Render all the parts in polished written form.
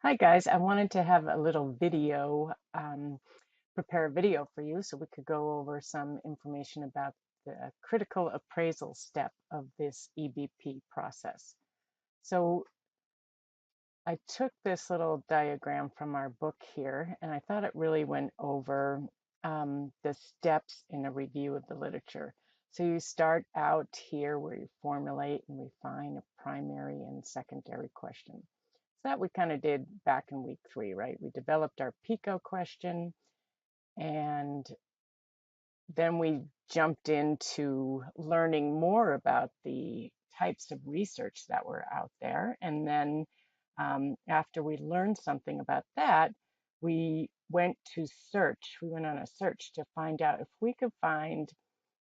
Hi guys, I wanted to have a little video, prepare a video for you so we could go over some information about the critical appraisal step of this EBP process. So I took this little diagram from our book here, and I thought it really went over the steps in a review of the literature. So you start out here where you formulate and refine a primary and secondary question. So that we kind of did back in week 3, right? We developed our PICO question, and then we jumped into learning more about the types of research that were out there. And then after we learned something about that, we went to search. We went on a search to find out if we could find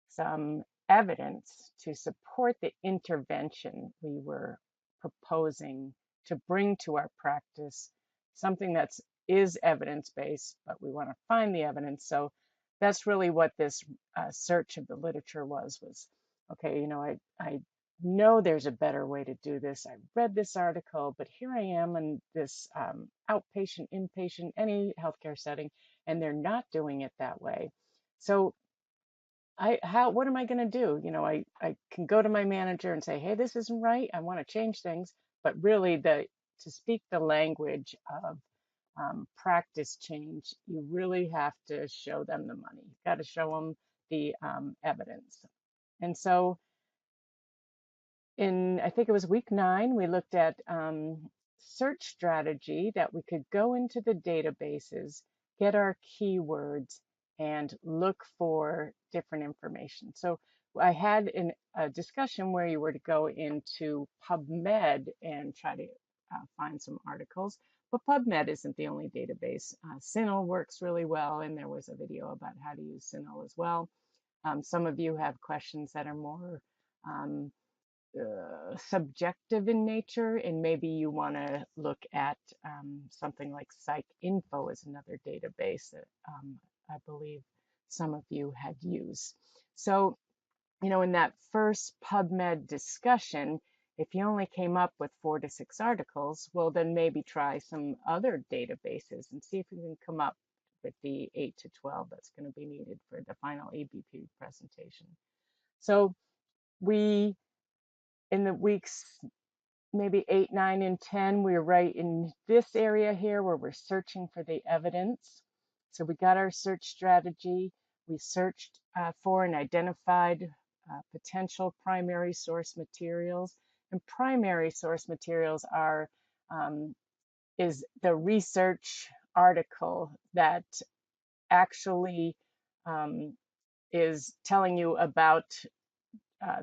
some evidence to support the intervention we were proposing to bring to our practice, something that is evidence-based, but we want to find the evidence. So that's really what this search of the literature was, okay, I know there's a better way to do this. I read this article, but here I am in this outpatient, inpatient, any healthcare setting, and they're not doing it that way. So what am I going to do? I can go to my manager and say, hey, this isn't right. I want to change things. But really, to speak the language of practice change, you really have to show them the money. You've got to show them the evidence. And so I think it was week 9, we looked at search strategy that we could go into the databases, get our keywords, and look for different information. So I had a discussion where you were to go into PubMed and try to find some articles. But PubMed isn't the only database. CINAHL works really well, and there was a video about how to use CINAHL as well. Some of you have questions that are more subjective in nature, and maybe you want to look at something like PsycInfo is another database that I believe some of you had used. So, in that first PubMed discussion, if you only came up with 4 to 6 articles, well, then maybe try some other databases and see if you can come up with the 8 to 12 that's going to be needed for the final EBP presentation. So we in the weeks maybe 8, 9, and 10, we're right in this area here where we're searching for the evidence. So we got our search strategy. We searched for and identified potential primary source materials. And primary source materials is the research article that actually is telling you about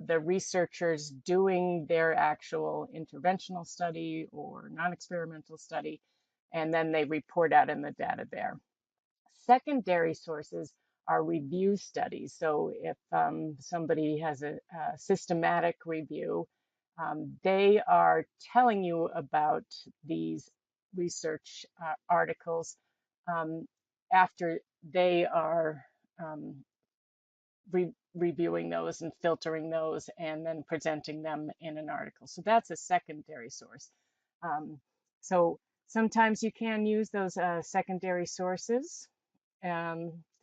the researchers doing their actual interventional study or non-experimental study, and then they report out in the data there. Secondary sources are review studies. So if somebody has a systematic review, they are telling you about these research articles after they are reviewing those and filtering those and then presenting them in an article. So that's a secondary source. So sometimes you can use those secondary sources.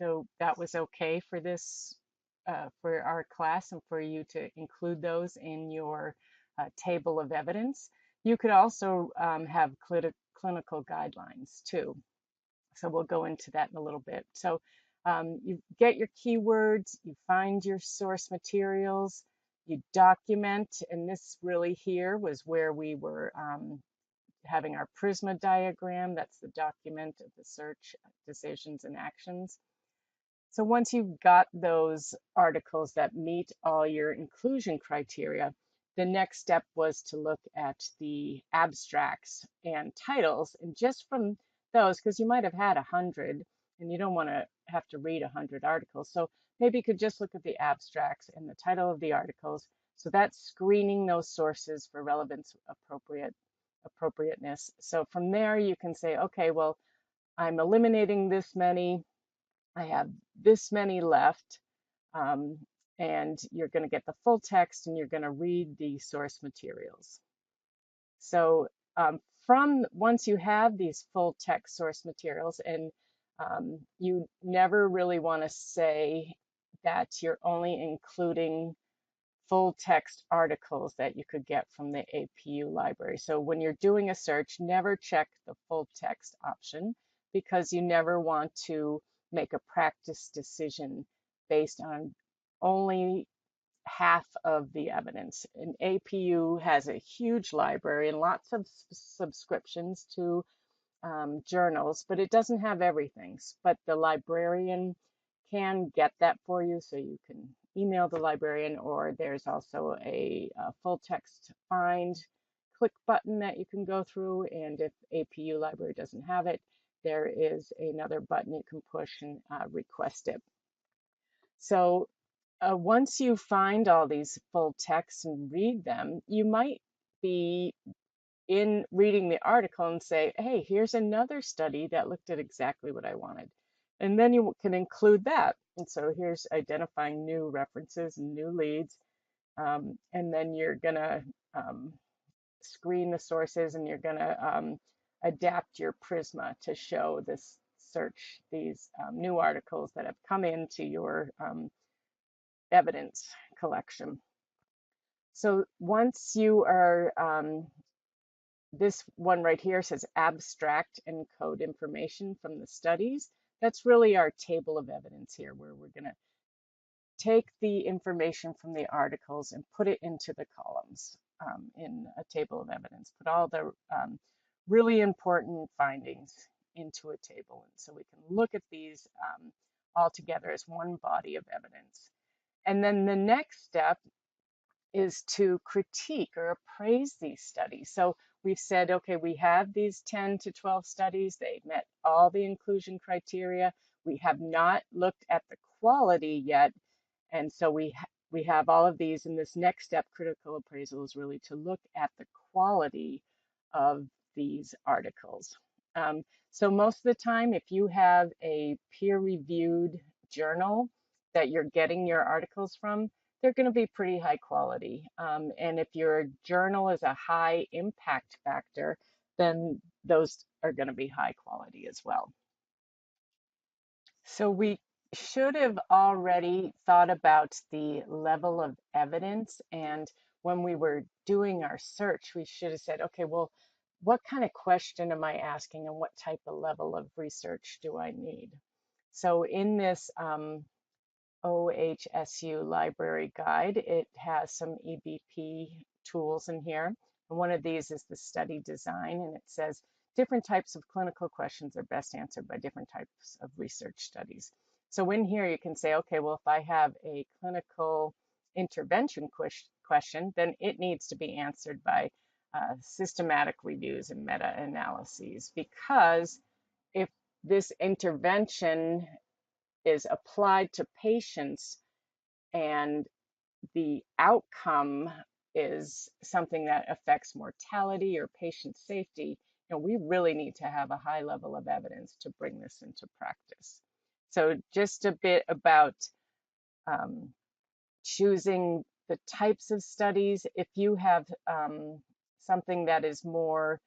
So that was okay for this, for our class, and for you to include those in your table of evidence. You could also have clinical guidelines too. So we'll go into that in a little bit. So you get your keywords, you find your source materials, you document, and this really here was where we were having our Prisma diagram. That's the document of the search decisions and actions. So once you've got those articles that meet all your inclusion criteria, the next step was to look at the abstracts and titles. And just from those, because you might have had 100 and you don't want to have to read 100 articles. So maybe you could just look at the abstracts and the title of the articles. So that's screening those sources for relevance appropriateness. So from there you can say, okay, well, I'm eliminating this many. I have this many left. And you're going to get the full text and you're going to read the source materials. So once you have these full text source materials, and you never really want to say that you're only including full text articles that you could get from the APU library. So when you're doing a search, never check the full text option, because you never want to make a practice decision based on only half of the evidence. An APU has a huge library and lots of subscriptions to journals, but it doesn't have everything. But the librarian can get that for you, so you can email the librarian, or there's also a full text find click button that you can go through, and if APU library doesn't have it, there is another button you can push and request it. So once you find all these full texts and read them, you might be in reading the article and say, hey, here's another study that looked at exactly what I wanted. And then you can include that. And so here's identifying new references and new leads. And then you're going to screen the sources, and you're going to adapt your Prisma to show this search, these new articles that have come into your evidence collection. So once you are, this one right here says abstract and code information from the studies. That's really our table of evidence here, where we're going to take the information from the articles and put it into the columns in a table of evidence, put all the really important findings into a table. And so we can look at these all together as one body of evidence. And then the next step is to critique or appraise these studies. So we've said, okay, we have these 10 to 12 studies. They met all the inclusion criteria. We have not looked at the quality yet. And so we have all of these. And this next step, critical appraisal, is really to look at the quality of these articles. So most of the time, if you have a peer-reviewed journal that you're getting your articles from, they're going to be pretty high quality. And if your journal is a high impact factor, then those are going to be high quality as well. So we should have already thought about the level of evidence. And when we were doing our search, we should have said, okay, well, what kind of question am I asking, and what type of level of research do I need? So in this OHSU library guide, it has some EBP tools in here. And one of these is the study design, and it says different types of clinical questions are best answered by different types of research studies. So in here you can say, okay, well, if I have a clinical intervention question, then it needs to be answered by systematic reviews and meta-analyses, because if this intervention is applied to patients and the outcome is something that affects mortality or patient safety, we really need to have a high level of evidence to bring this into practice. So just a bit about choosing the types of studies. If you have something that is more,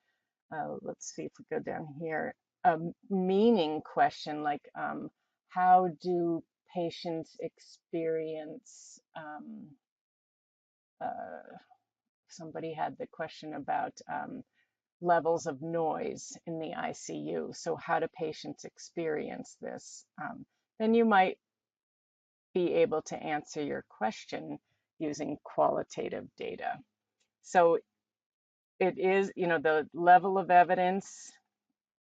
let's see if we go down here, a meaning question, like how do patients experience, somebody had the question about levels of noise in the ICU. So how do patients experience this? Then you might be able to answer your question using qualitative data. So it is, the level of evidence,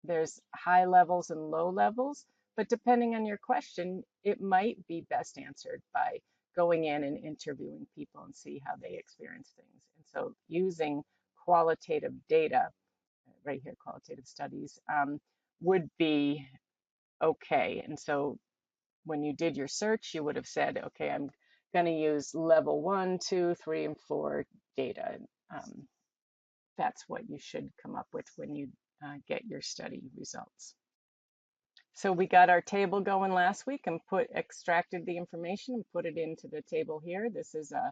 there's high levels and low levels, but depending on your question, it might be best answered by going in and interviewing people and see how they experience things. And so using qualitative data, right here, qualitative studies, would be okay. And so when you did your search, you would have said, okay, I'm going to use level 1, 2, 3, and 4 data. That's what you should come up with when you get your study results. So we got our table going last week and extracted the information and put it into the table here. This is a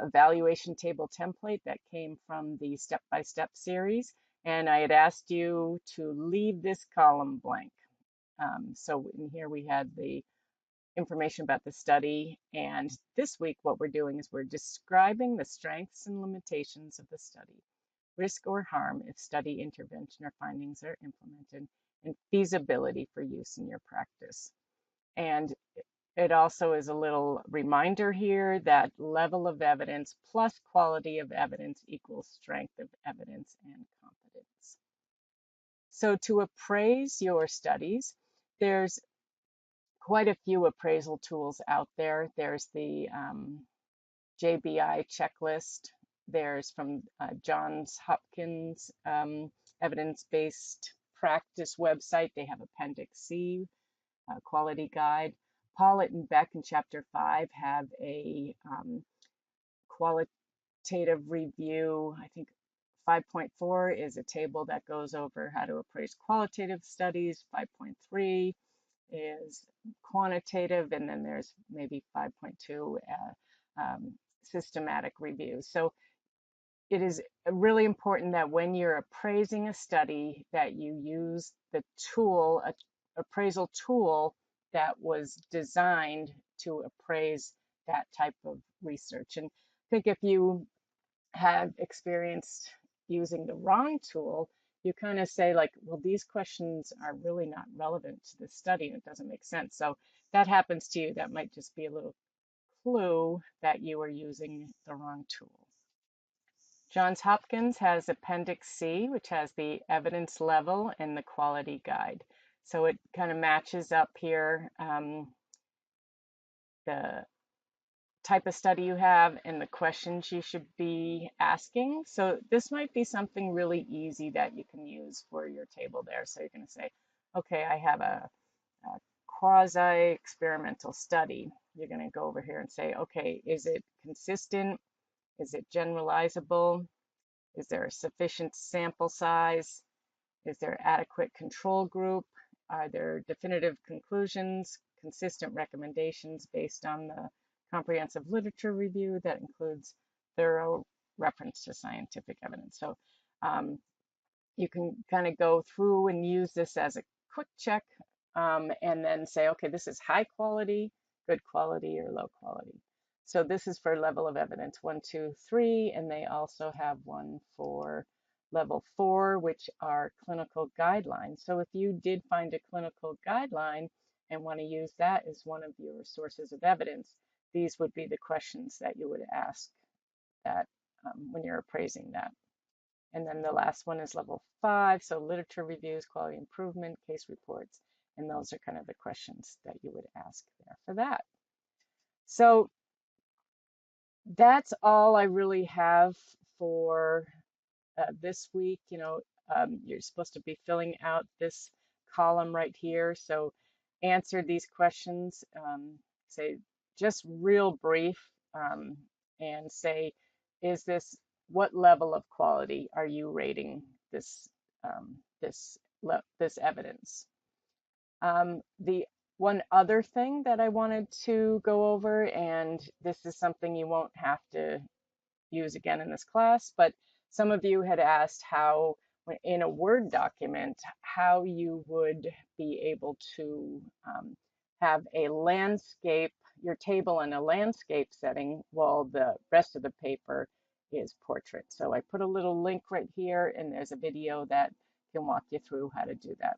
evaluation table template that came from the step-by-step series. And I had asked you to leave this column blank. So in here we had the information about the study. And this week, what we're doing is we're describing the strengths and limitations of the study, risk or harm if study intervention or findings are implemented, and feasibility for use in your practice. And it also is a little reminder here that level of evidence plus quality of evidence equals strength of evidence and competence. So to appraise your studies, there's quite a few appraisal tools out there. There's the JBI checklist. There's from Johns Hopkins evidence-based practice website. They have Appendix C, quality guide. Pollitt and Beck in Chapter 5 have a qualitative review. I think 5.4 is a table that goes over how to appraise qualitative studies. 5.3 is quantitative, and then there's maybe 5.2 systematic review. So it is really important that when you're appraising a study that you use the tool, an appraisal tool that was designed to appraise that type of research. And I think if you have experienced using the wrong tool, you kind of say like, well, these questions are really not relevant to the study and it doesn't make sense. So that happens to you, that might just be a little clue that you are using the wrong tool. Johns Hopkins has Appendix C, which has the evidence level and the quality guide. So it kind of matches up here the type of study you have and the questions you should be asking. So this might be something really easy that you can use for your table there. So you're going to say, okay, I have a quasi-experimental study. You're going to go over here and say, okay, is it consistent? Is it generalizable? Is there a sufficient sample size? Is there adequate control group? Are there definitive conclusions, consistent recommendations based on the comprehensive literature review that includes thorough reference to scientific evidence? So you can kind of go through and use this as a quick check and then say, okay, this is high quality, good quality, or low quality. So this is for level of evidence 1, 2, 3, and they also have one for level 4, which are clinical guidelines. So if you did find a clinical guideline and want to use that as one of your sources of evidence, these would be the questions that you would ask that when you're appraising that. And then the last one is level 5, so literature reviews, quality improvement, case reports, and those are kind of the questions that you would ask there for that. So that's all I really have for this week. You know, you're supposed to be filling out this column right here. So answer these questions, say just real brief, and say, is this, what level of quality are you rating this this evidence? The one other thing that I wanted to go over, and this is something you won't have to use again in this class, but some of you had asked how, in a Word document, how you would be able to have a landscape, your table in a landscape setting, while the rest of the paper is portrait. So I put a little link right here, and there's a video that can walk you through how to do that.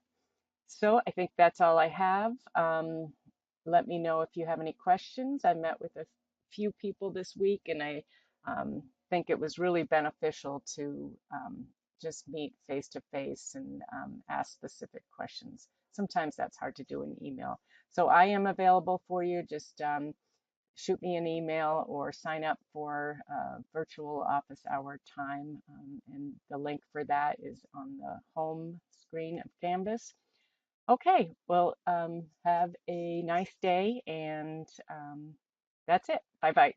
So I think that's all I have. Let me know if you have any questions. I met with a few people this week, and I think it was really beneficial to just meet face to face and ask specific questions. Sometimes that's hard to do in email. So I am available for you. Just shoot me an email or sign up for virtual office hour time. And the link for that is on the home screen of Canvas. Okay, well, have a nice day, and that's it. Bye-bye.